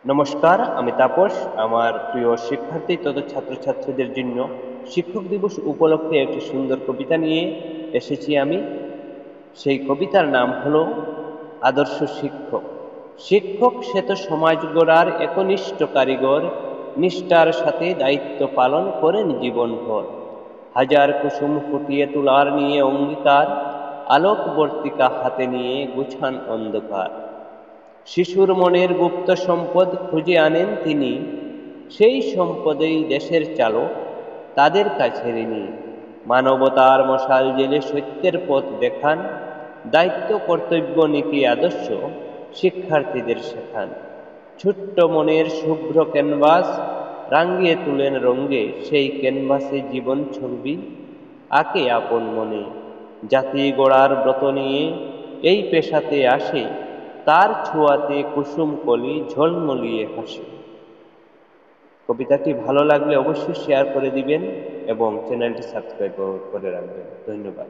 নমস্কার, আমি তাপস। আমার প্রিয় শিক্ষার্থী তথা ছাত্রছাত্রীদের জন্য শিক্ষক দিবস উপলক্ষে একটি সুন্দর কবিতা নিয়ে এসেছি আমি। সেই কবিতার নাম হলো আদর্শ শিক্ষক। শিক্ষক সে তো সমাজ গড়ার একনিষ্ঠ কারিগর, নিষ্ঠার সাথে দায়িত্ব পালন করেন জীবনভর। হাজার কুসুম ফুটিয়ে তোলার নিয়ে অঙ্গীকার, আলোকবর্তিকা হাতে নিয়ে গুছান অন্ধকার। শিশুর মনের গুপ্ত সম্পদ খুঁজে আনেন তিনি, সেই সম্পদেই দেশের চালক, তাদের কাছে ঋণী। মানবতার মশাল জেলে সত্যের পথ দেখান, দায়িত্ব কর্তব্য নীতি আদর্শ শিক্ষার্থীদের শেখান। ছোট্ট মনের শুভ্র ক্যানভাস রাঙিয়ে তুলেন রঙে, সেই ক্যানভাসে জীবন ছবি আঁকে আপন মনে। জাতি গড়ার ব্রত নিয়ে এই পেশাতে আসে, তার ছোঁয়াতে কুসুম কলি ঝলমলিয়ে হাসে। কবিতাটি ভালো লাগলে অবশ্যই শেয়ার করে দিবেন এবং চ্যানেলটি সাবস্ক্রাইব করে রাখবেন। ধন্যবাদ।